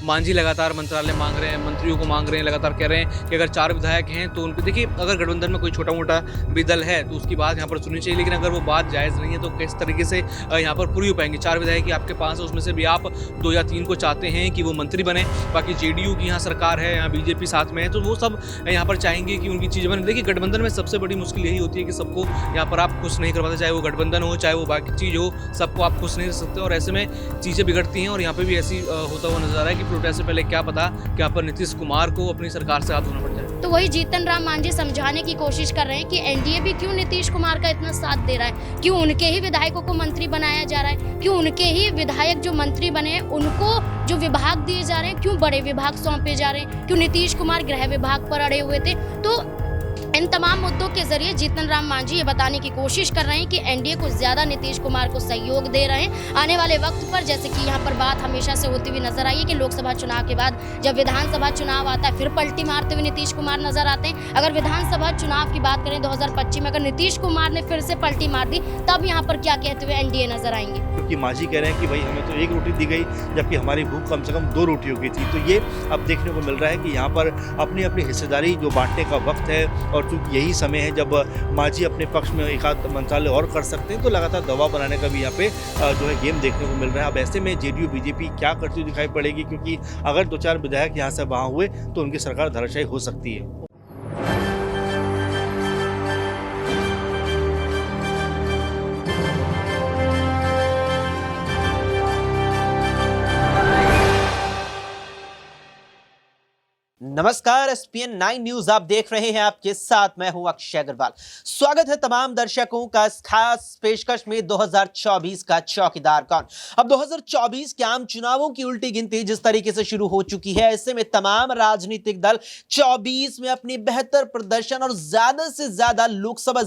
मांझी लगातार मंत्रालय मांग रहे हैं, मंत्रियों को मांग रहे हैं, लगातार कह रहे हैं कि अगर 4 विधायक हैं तो उनको देखिए, अगर गठबंधन में कोई छोटा-मोटा भी दल है तो उसकी बात यहाँ पर सुननी चाहिए, लेकिन अगर वो बात जायज़ नहीं है तो किस तरीके से यहाँ पर पूरी हो पाएँगी। 4 विधायक ही आपके पास है, उसमें से भी आप 2 या 3 को चाहते हैं कि वो मंत्री बने, बाकी जेडीयू की यहाँ सरकार है, यहाँ बीजेपी साथ में है, तो वो सब यहाँ पर चाहेंगे कि उनकी चीज़ें बने। देखिए, गठबंधन में सबसे बड़ी मुश्किल यही होती है कि सबको यहाँ पर आप खुश नहीं कर पाते, चाहे वो गठबंधन हो, चाहे वो बाकी चीज़ हो, सबको आप खुश नहीं कर सकते और ऐसे में चीज़ें बिगड़ती हैं। और यहाँ पे भी ऐसी होता हुआ नज़र आ रहा है कि प्रोटेस्ट से पहले क्या पता कि यहाँ पर नीतीश कुमार को अपनी सरकार से हाथ धोना पड़ जाए। तो वही जीतन राम मांझी समझाने की कोशिश कर रहे हैं कि एनडीए भी क्यों नीतीश कुमार का इतना साथ दे रहा है, क्यों उनके ही विधायकों को मंत्री बनाया जा रहा है, क्यों उनके ही विधायक जो मंत्री बने हैं उनको जो विभाग दिए जा रहे हैं, क्यों बड़े विभाग सौंपे जा रहे हैं, क्यों नीतीश कुमार गृह विभाग पर अड़े हुए थे। तो इन तमाम मुद्दों के जरिए जीतन राम मांझी ये बताने की कोशिश कर रहे हैं कि एनडीए कुछ ज्यादा नीतीश कुमार को सहयोग दे रहे हैं। आने वाले वक्त पर, जैसे कि यहाँ पर बात हमेशा से होती हुई नजर आई है कि लोकसभा चुनाव के बाद जब विधानसभा चुनाव आता है फिर पलटी मारते हुए नीतीश कुमार नजर आते हैं। अगर विधानसभा चुनाव की बात करें 2025 में, अगर नीतीश कुमार ने फिर से पलटी मार दी, तब यहाँ पर क्या कहते हुए एनडीए नजर आएंगे? क्योंकि मांझी कह रहे हैं कि भाई हमें तो 1 रोटी दी गई, जबकि हमारी भूख कम से कम 2 रोटियों की थी। तो ये अब देखने को मिल रहा है कि यहाँ पर अपनी अपनी हिस्सेदारी जो बांटने का वक्त है, और चूंकि यही समय है जब मांझी अपने पक्ष में एक आध मंत्रालय और कर सकते हैं, तो लगातार दबाव बनाने का भी यहाँ पे जो है गेम देखने को मिल रहा है। अब ऐसे में जेडीयू बीजेपी क्या करती हुई दिखाई पड़ेगी, क्योंकि अगर 2-4 विधायक यहाँ से वहाँ हुए तो उनकी सरकार धराशायी हो सकती है। नमस्कार, एसपीएन 9 न्यूज आप देख रहे हैं, आपके साथ मैं हूं अक्षय अग्रवाल। स्वागत है तमाम दर्शकों का इस खास पेशकश में 2024 का चौकीदार कौन। अब 2024 के आम चुनावों की उल्टी गिनती जिस तरीके से शुरू हो चुकी है, ऐसे में तमाम राजनीतिक दल 24 में अपनी बेहतर प्रदर्शन और ज्यादा से ज्यादा लोकसभा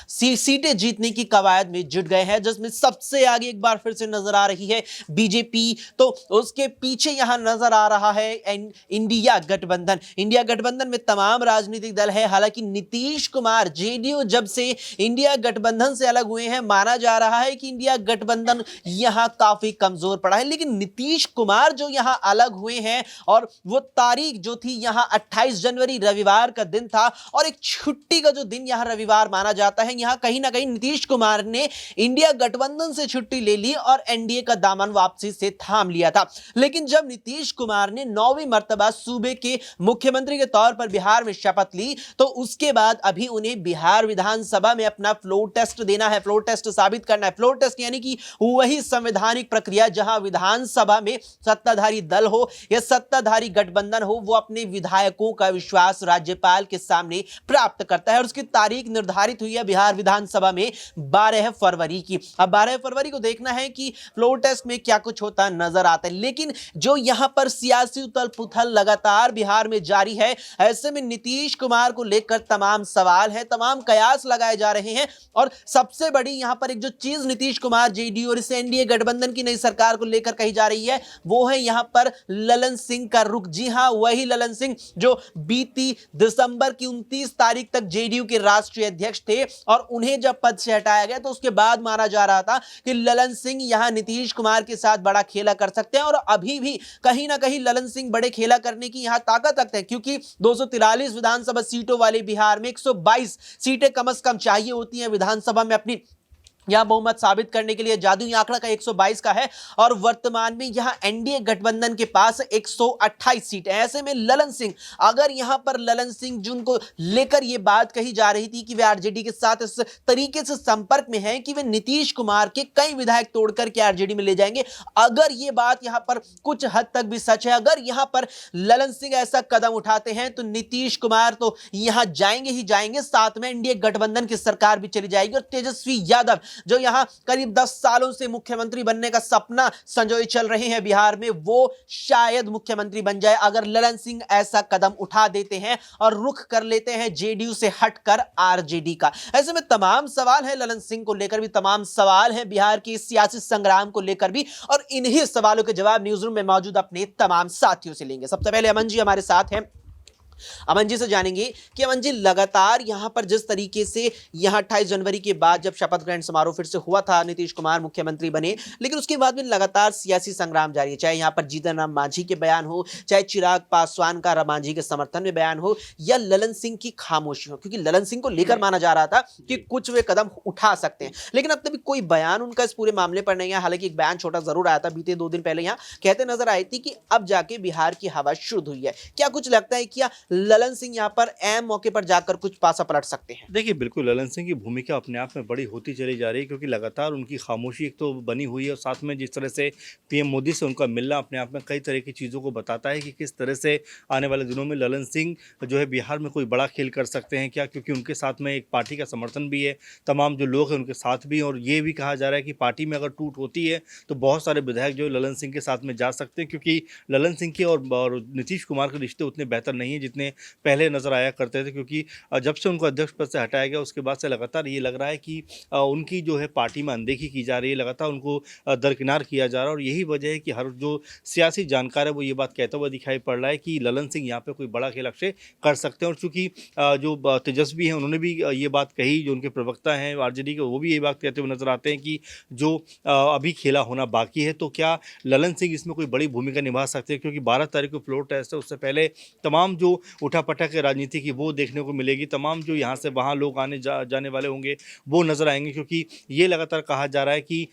सीटें जीतने की कवायद में जुट गए हैं, जिसमें सबसे आगे एक बार फिर से नजर आ रही है बीजेपी। तो उसके पीछे यहां नजर आ रहा है इंडिया गठबंधन। इंडिया गठबंधन में तमाम राजनीतिक दल है। हालांकि नीतीश कुमार जेडीयू जब से इंडिया गठबंधन से अलग हुए हैं, माना जा रहा है कि इंडिया गठबंधन यहां काफी कमजोर पड़ा है। लेकिन नीतीश कुमार जो यहां अलग हुए हैं, और वो तारीख जो थी यहां 28 जनवरी रविवार का दिन था, और एक छुट्टी का जो दिन यहां रविवार माना जाता है, यहां कहीं ना कहीं नीतीश कुमार ने इंडिया गठबंधन से छुट्टी ले ली और एनडीए का दामन वापसी से थाम लिया था। लेकिन जब नीतीश कुमार ने 9वीं मर्तबा सूबे के मुख्यमंत्री के तौर पर बिहार में शपथ ली, तो उसके बाद अभी उन्हें बिहार विधानसभा में अपना फ्लोर टेस्ट देना है, फ्लोर टेस्ट साबित करना है। फ्लोर टेस्ट यानी कि वही संवैधानिक प्रक्रिया जहां विधानसभा में सत्ताधारी दल हो या सत्ताधारी गठबंधन हो, वो अपने विधायकों का विश्वास राज्यपाल के सामने प्राप्त करता है। और उसकी तारीख निर्धारित हुई है बिहार विधानसभा में 12 फरवरी की। अब 12 फरवरी को देखना है कि फ्लोर टेस्ट में क्या कुछ होता नजर आता है। लेकिन जो यहां पर सियासी उथल पुथल लगातार बिहार में जारी है, ऐसे में नीतीश कुमार को लेकर तमाम सवाल है, तमाम कयास लगाए जा रहे हैं। और सबसे बड़ी यहां पर एक जो चीज नीतीश कुमार जेडीयू और इस एनडीए गठबंधन की नई सरकार को लेकर कही जा रही है, वो है यहां पर ललन सिंह का रुख। जी हां, वही ललन सिंह जो बीती दिसंबर की 29 तारीख तक जेडीयू के राष्ट्रीय अध्यक्ष थे, और उन्हें जब पद से हटाया गया तो उसके बाद माना जा रहा था कि ललन सिंह यहां नीतीश कुमार के साथ बड़ा खेला कर सकते हैं। और अभी भी कहीं ना कहीं ललन सिंह बड़े खेला करने की यहां ताकत रखते हैं, क्योंकि 243 विधानसभा सीटों वाले बिहार में 122 सीटें कम से कम चाहिए होती हैं विधानसभा में अपनी यहां बहुमत साबित करने के लिए। जादुई आंकड़ा का 122 का है, और वर्तमान में यहां एनडीए गठबंधन के पास 128 सीटें। ऐसे में ललन सिंह, अगर यहां पर ललन सिंह जिनको लेकर यह बात कही जा रही थी कि वे आरजेडी के साथ इस तरीके से संपर्क में हैं कि वे नीतीश कुमार के कई विधायक तोड़कर के आरजेडी में ले जाएंगे, अगर यह बात यहां पर कुछ हद तक भी सच है, अगर यहां पर ललन सिंह ऐसा कदम उठाते हैं, तो नीतीश कुमार तो यहां जाएंगे ही जाएंगे, साथ में एनडीए गठबंधन की सरकार भी चली जाएगी। और तेजस्वी यादव जो यहां करीब 10 सालों से मुख्यमंत्री बनने का सपना संजोए चल रहे हैं बिहार में, वो शायद मुख्यमंत्री बन जाए अगर ललन सिंह ऐसा कदम उठा देते हैं और रुख कर लेते हैं जेडीयू से हटकर आरजेडी का। ऐसे में तमाम सवाल है ललन सिंह को लेकर भी, तमाम सवाल है बिहार के सियासी संग्राम को लेकर भी, और इन्हीं सवालों के जवाब न्यूज़ रूम में मौजूद अपने तमाम साथियों से लेंगे। सबसे पहले अमन जी हमारे साथ हैं। अमन जी से जानेंगे कि अमन जी लगातार यहाँ पर जिस तरीके से यहाँ 28 जनवरी के बाद जब शपथ ग्रहण समारोह फिर से हुआ था, नीतीश कुमार मुख्यमंत्री बने, लेकिन उसके बाद भी लगातार सियासी संग्राम जारी है। चाहे यहाँ पर जीतन राम मांझी के बयान हो, चाहे चिराग पासवान का राम मांझी के समर्थन में बयान हो, या ललन सिंह की खामोशी हो, क्योंकि ललन सिंह को लेकर माना जा रहा था कि कुछ वे कदम उठा सकते हैं, लेकिन अब तक कोई बयान उनका इस पूरे मामले पर नहीं है। हालांकि एक बयान छोटा जरूर आया था बीते 2 दिन पहले, यहाँ कहते नजर आई थी कि अब जाके बिहार की हवा शुद्ध हुई है। क्या कुछ लगता है कि ललन सिंह यहाँ पर ऐन मौके पर जाकर कुछ पासा पलट सकते हैं? देखिए, बिल्कुल ललन सिंह की भूमिका अपने आप में बड़ी होती चली जा रही है, क्योंकि लगातार उनकी खामोशी एक तो बनी हुई है, और साथ में जिस तरह से पीएम मोदी से उनका मिलना अपने आप में कई तरह की चीज़ों को बताता है कि किस तरह से आने वाले दिनों में ललन सिंह जो है बिहार में कोई बड़ा खेल कर सकते हैं क्या, क्योंकि उनके साथ में एक पार्टी का समर्थन भी है, तमाम जो लोग हैं उनके साथ भी, और ये भी कहा जा रहा है कि पार्टी में अगर टूट होती है तो बहुत सारे विधायक जो ललन सिंह के साथ में जा सकते हैं, क्योंकि ललन सिंह के और नीतीश कुमार के रिश्ते उतने बेहतर नहीं हैं जितने पहले नजर आया करते थे, क्योंकि जब से उनको अध्यक्ष पद से हटाया गया उसके बाद से लगातार ये लग रहा है कि उनकी जो है पार्टी में अनदेखी की जा रही है, लगातार उनको दरकिनार किया जा रहा है, और यही वजह है कि हर जो सियासी जानकार है वो ये बात कहता हुआ दिखाई पड़ रहा है कि ललन सिंह यहाँ पे कोई बड़ा खेल अक्षय कर सकते हैं। और चूंकि जो तेजस्वी हैं उन्होंने भी ये बात कही, जो उनके प्रवक्ता हैं आरजेडी के वो भी ये बात कहते हुए नजर आते हैं कि जो अभी खेला होना बाकी है, तो क्या ललन सिंह इसमें कोई बड़ी भूमिका निभा सकते हैं, क्योंकि 12 तारीख को फ्लोर टेस्ट है, उससे पहले तमाम जो उठापटक राजनीति की वो देखने को मिलेगी, तमाम जो यहाँ से वहाँ लोग आने जाने वाले होंगे वो नज़र आएंगे, क्योंकि ये लगातार कहा जा रहा है कि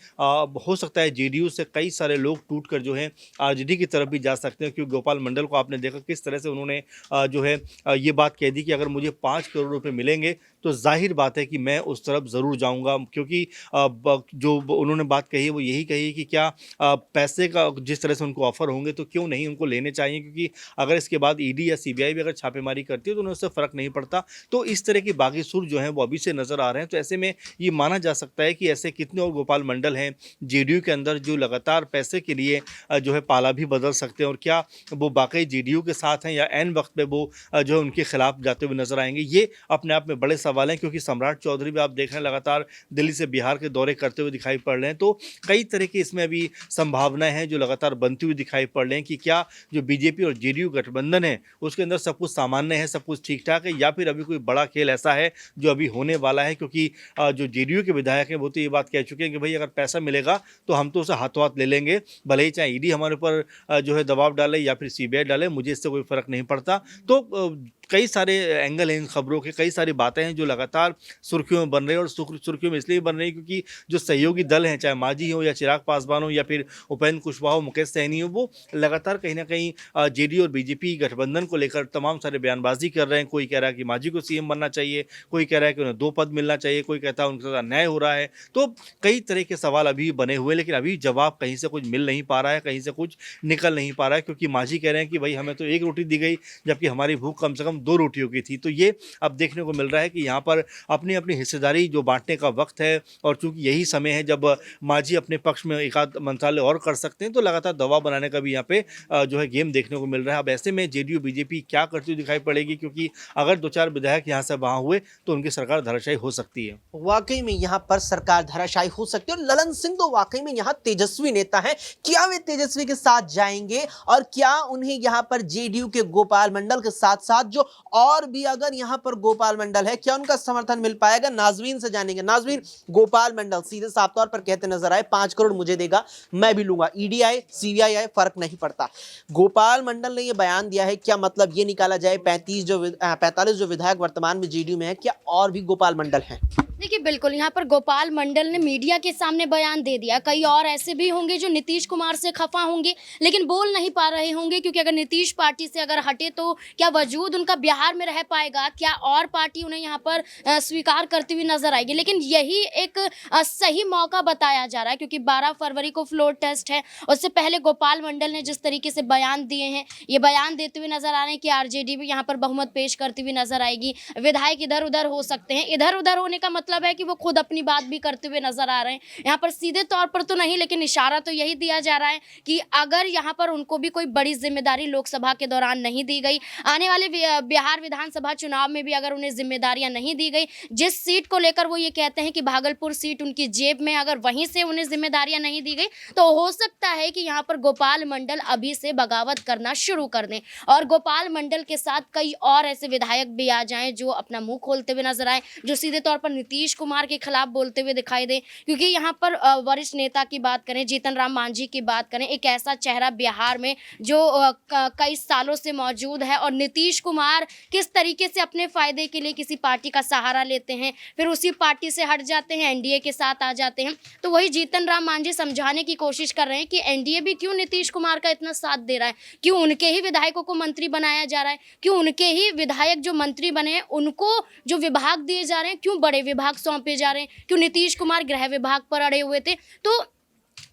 हो सकता है जेडीयू से कई सारे लोग टूट कर जो है आरजेडी की तरफ भी जा सकते हैं, क्योंकि गोपाल मंडल को आपने देखा किस तरह से उन्होंने जो है ये बात कह दी कि अगर मुझे 5 करोड़ रुपए मिलेंगे तो जाहिर बात है कि मैं उस तरफ ज़रूर जाऊंगा, क्योंकि जो उन्होंने बात कही है वो यही कही है कि क्या पैसे का जिस तरह से उनको ऑफर होंगे तो क्यों नहीं उनको लेने चाहिए, क्योंकि अगर इसके बाद ईडी या सीबीआई भी अगर छापेमारी करती है तो उन्हें उससे फ़र्क नहीं पड़ता। तो इस तरह की बागी सुर जो हैं वो अभी से नज़र आ रहे हैं। तो ऐसे में ये माना जा सकता है कि ऐसे कितने और गोपाल मंडल हैं जेडीयू के अंदर जो लगातार पैसे के लिए जो है पाला भी बदल सकते हैं, और क्या वो वाकई जेडीयू के साथ हैं या एन वक्त पे वो जो है उनके खिलाफ जाते हुए नजर आएंगे। ये अपने आप में बड़े सवाल हैं, क्योंकि सम्राट चौधरी भी आप देख रहे हैं लगातार दिल्ली से बिहार के दौरे करते हुए दिखाई पड़ रहे हैं। तो कई तरह की इसमें अभी संभावनाएं हैं जो लगातार बनती हुई दिखाई पड़ रही हैं कि क्या जो बीजेपी और जेडीयू गठबंधन है उसके अंदर सब कुछ सामान्य है, सब कुछ ठीक ठाक है, या फिर अभी कोई बड़ा खेल ऐसा है जो अभी होने वाला है। क्योंकि जो जेडीयू के विधायक हैं वो तो ये बात कह चुके हैं कि भाई अगर पैसा मिलेगा तो हम तो उसे हाथों हाथ ले लेंगे, भले ही चाहे ईडी हमारे ऊपर जो है दबाव डाले या फिर सीबीआई डाले, मुझे इससे कोई फर्क नहीं पड़ता। तो कई सारे एंगल हैं इन खबरों के, कई सारी बातें हैं जो लगातार सुर्खियों में बन रही हैं, और सुर्खियों में इसलिए बन रही है क्योंकि जो सहयोगी दल हैं, चाहे मांझी हो या चिराग पासवान हो या फिर उपेंद्र कुशवाहा हो, मुकेश सहनी हो, वो लगातार कहीं ना कहीं जेडीयू और बीजेपी गठबंधन को लेकर तमाम सारे बयानबाजी कर रहे हैं। कोई कह रहा है कि मांझी को सीएम बनना चाहिए, कोई कह रहा है कि उन्हें 2 पद मिलना चाहिए, कोई कहता है उनके साथ अन्याय हो रहा है। तो कई तरह के सवाल अभी बने हुए हैं, लेकिन अभी जवाब कहीं से कुछ मिल नहीं पा रहा है, कहीं से कुछ निकल नहीं पा रहा है, क्योंकि मांझी कह रहे हैं कि भाई हमें तो 1 रोटी दी गई जबकि हमारी भूख कम से कम 2 रोटियों की थी। तो ये अब देखने को मिल रहा है कि यहाँ पर अपनी अपनी हिस्सेदारी जो बांटने का वक्त है, और चूंकि यही समय है जब मांझी अपने पक्ष में एक आध मंत्रालय और कर सकते हैं, तो लगातार दबाव बनाने का भी यहाँ पे जो है गेम देखने को मिल रहा है। अब ऐसे में जेडीयू बीजेपी क्या करती हुई दिखाई पड़ेगी, क्योंकि अगर 2-4 विधायक यहाँ से वहाँ हुए तो उनकी सरकार धराशायी हो सकती है। वाकई में यहाँ पर सरकार धराशायी हो सकती है, और ललन सिंह तो वाकई में यहाँ तेजस्वी नेता है। क्या वे तेजस्वी के साथ जाएंगे, और क्या उन्हें यहाँ पर जेडीयू के गोपाल मंडल के साथ साथ जो और भी अगर यहाँ पर गोपाल मंडल है, क्या उनका समर्थन मिल पाएगा? नाजवीन से जानेंगे। नाजवीन, गोपाल मंडल सीधे साफ तौर पर कहते नजर आए 5 करोड़ मुझे देगा, मैं भी लूंगा, ईडी आए सीबीआई आए फर्क नहीं पड़ता। गोपाल मंडल ने यह बयान दिया है, क्या मतलब ये निकाला जाए 45 जो विधायक वर्तमान में जेडीयू में है, क्या और भी गोपाल मंडल हैं? देखिए बिल्कुल, यहाँ पर गोपाल मंडल ने मीडिया के सामने बयान दे दिया। कई और ऐसे भी होंगे जो नीतीश कुमार से खफा होंगे लेकिन बोल नहीं पा रहे होंगे, क्योंकि अगर नीतीश पार्टी से अगर हटे तो क्या वजूद उनका बिहार में रह पाएगा, क्या और पार्टी उन्हें यहाँ पर स्वीकार करती हुई नजर आएगी? लेकिन यही एक सही मौका बताया जा रहा है, क्योंकि 12 फरवरी को फ्लोर टेस्ट है। उससे पहले गोपाल मंडल ने जिस तरीके से बयान दिए हैं, ये बयान देते हुए नजर आ रहे हैं कि आरजेडी भी यहाँ पर बहुमत पेश करती हुई नजर आएगी, विधायक इधर उधर हो सकते हैं। इधर उधर होने का मतलब है कि वो खुद अपनी बात भी करते हुए नजर आ रहे हैं। यहाँ पर सीधे तौर पर तो नहीं, लेकिन इशारा तो यही दिया जा रहा है कि अगर यहाँ पर उनको भी कोई बड़ी जिम्मेदारी लोकसभा के दौरान नहीं दी गई, आने वाले बिहार विधानसभा चुनाव में भी अगर उन्हें जिम्मेदारियां नहीं दी गई, जिस सीट को लेकर वो ये कहते हैं कि भागलपुर सीट उनकी जेब में, अगर वहीं से उन्हें जिम्मेदारियां नहीं दी गई तो हो सकता है कि यहाँ पर गोपाल मंडल अभी से बगावत करना शुरू कर दें और गोपाल मंडल के साथ कई और ऐसे विधायक भी आ जाएं जो अपना मुंह खोलते हुए नजर आए, जो सीधे तौर पर नीतीश कुमार के खिलाफ बोलते हुए दिखाई दे। क्योंकि यहाँ पर वरिष्ठ नेता की बात करें, जीतन राम मांझी की बात करें, एक ऐसा चेहरा बिहार में जो कई सालों से मौजूद है और नीतीश कुमार किस तरीके से अपने फायदे के लिए किसी पार्टी का सहारा लेते हैं, फिर उसी पार्टी से हट जाते हैं, एनडीए के साथ आ जाते हैं। तो वही जीतन राम मांझी समझाने की कोशिश कर रहे हैं कि एनडीए भी क्यों नीतीश कुमार का इतना साथ दे रहा है, क्यों उनके ही विधायकों को मंत्री बनाया जा रहा है, क्यों उनके ही विधायक जो मंत्री बने हैं उनको जो विभाग दिए जा रहे हैं, क्यों बड़े विभाग सौंपे जा रहे हैं, क्यों नीतीश कुमार गृह विभाग पर अड़े हुए थे। तो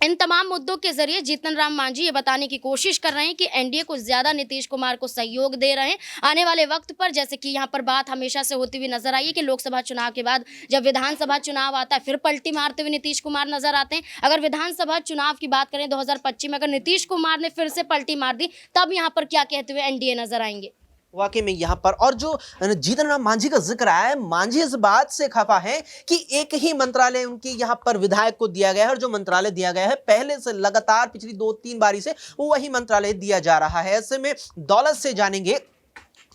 इन तमाम मुद्दों के जरिए जीतन राम मांझी ये बताने की कोशिश कर रहे हैं कि एनडीए कुछ ज्यादा नीतीश कुमार को सहयोग दे रहे हैं आने वाले वक्त पर। जैसे कि यहाँ पर बात हमेशा से होती हुई नजर आई है कि लोकसभा चुनाव के बाद जब विधानसभा चुनाव आता है फिर पलटी मारते हुए नीतीश कुमार नजर आते हैं। अगर विधानसभा चुनाव की बात करें 2025 में, अगर नीतीश कुमार ने फिर से पलटी मार दी, तब यहाँ पर क्या कहते हुए एनडीए नजर आएंगे। वाकई में यहाँ पर और जो जीतन राम मांझी का जिक्र आया है, मांझी इस बात से खफा है कि एक ही मंत्रालय उनके यहाँ पर विधायक को दिया गया है और जो मंत्रालय दिया गया है पहले से लगातार पिछली 2-3 बारी से वही मंत्रालय दिया जा रहा है। ऐसे में दौलत से जानेंगे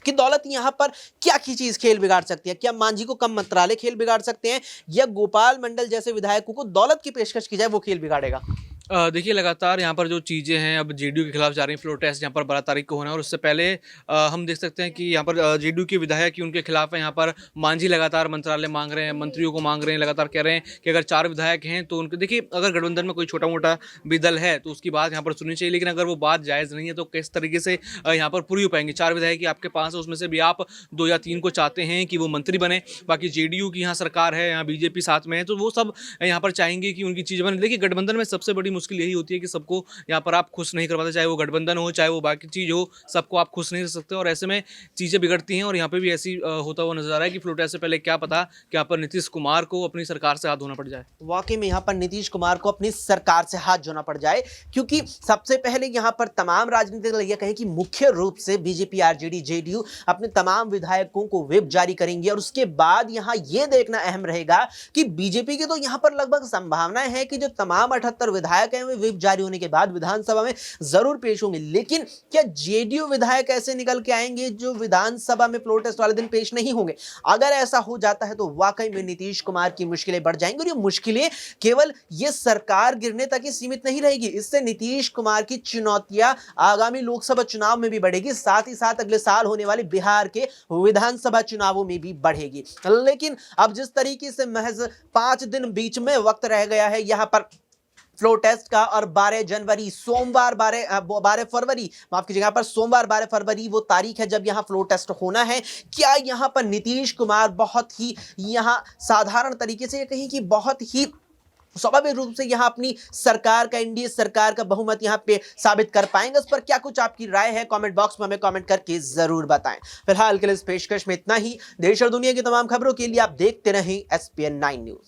कि दौलत यहाँ पर क्या की चीज खेल बिगाड़ सकती है। क्या मांझी को कम मंत्रालय खेल बिगाड़ सकते हैं या गोपाल मंडल जैसे विधायकों को दौलत की पेशकश की जाए वो खेल बिगाड़ेगा? देखिए लगातार यहाँ पर जो चीज़ें हैं अब जेडीयू के खिलाफ जा रही हैं। फ्लोर टेस्ट यहाँ पर 12 तारीख को होना है और उससे पहले हम देख सकते हैं कि यहाँ पर जेडीयू के विधायक ही उनके खिलाफ है। यहाँ पर मांझी लगातार मंत्रालय मांग रहे हैं, मंत्रियों को मांग रहे हैं, लगातार कह रहे हैं कि अगर 4 विधायक हैं तो उनके देखिए अगर गठबंधन में कोई छोटा मोटा भी दल है तो उसकी बात यहाँ पर सुननी चाहिए, लेकिन अगर वो बात जायज़ नहीं है तो किस तरीके से यहाँ पर पूरी हो पाएंगे। 4 विधायक ही आपके पास है, उसमें से भी आप 2 या 3 को चाहते हैं कि वो मंत्री बने, बाकी जेडीयू की यहाँ सरकार है, यहाँ बीजेपी साथ में है, तो वो सब यहाँ पर चाहेंगे कि उनकी चीज़ बने। देखिए गठबंधन में सबसे बड़ी मुश्किल यही होती है कि सबको यहाँ पर आप खुश नहीं कर पाते, चाहे वो गठबंधन हो चाहे वो बाकी चीज़ हो, सबको आप खुश नहीं कर सकते और ऐसे में चीज़ें बिगड़ती हैं। और यहाँ पे भी ऐसी होता हुआ नजर आ रहा है कि फ्लोर टेस्ट से पहले क्या पता कि यहाँ पर नीतीश कुमार को अपनी सरकार से हाथ धोना पड़ जाए। वाकई में यहाँ पर नीतीश कुमार को अपनी सरकार से हाथ धोना पड़ जाए, क्योंकि सबसे पहले यहाँ पर तमाम राजनीतिक दल यह कहें कि मुख्य रूप से बीजेपी, आरजेडी, जेडीयू अपने तमाम विधायकों को व्हिप जारी करेंगे और उसके बाद यहाँ यह देखना अहम रहेगा कि बीजेपी की तो यहाँ पर लगभग संभावनाएं है कि जो तमाम 78 विधायक हैं वे व्हिप जारी होने के बाद विधानसभा में जरूर पेश होंगे, लेकिन क्या जेडीयू विधायक ऐसे निकल के आएंगे जो विधानसभा में फ्लोर टेस्ट वाले दिन पेश नहीं होंगे? अगर ऐसा हो जाता है तो वाकई में नीतीश कुमार की मुश्किलें बढ़ जाएंगी और ये मुश्किलें केवल ये सरकार गिरने तक ही सीमित नहीं रहेगी, इससे नीतीश कुमार की चुनौतियां आगामी लोकसभा चुनाव में भी बढ़ेगी, साथ ही साथ अगले साल होने वाले बिहार के विधानसभा चुनावों में भी बढ़ेगी। लेकिन अब जिस तरीके से महज 5 दिन बीच में वक्त रह गया है यहाँ पर फ्लोर टेस्ट का और 12 जनवरी सोमवार 12 फरवरी माफ कीजिएगा, पर सोमवार 12 फरवरी वो तारीख है जब यहाँ फ्लोर टेस्ट होना है। क्या यहाँ पर नीतीश कुमार बहुत ही यहाँ साधारण तरीके से कहीं कि बहुत ही स्वाभाविक रूप से यहाँ अपनी सरकार का, एनडीए सरकार का बहुमत यहाँ पे साबित कर पाएंगे? उस पर क्या कुछ आपकी राय है कमेंट बॉक्स में हमें कमेंट करके जरूर बताएं। फिलहाल के लिए इस पेशकश में इतना ही। देश और दुनिया की तमाम खबरों के लिए आप देखते रहें SPN 9 न्यूज।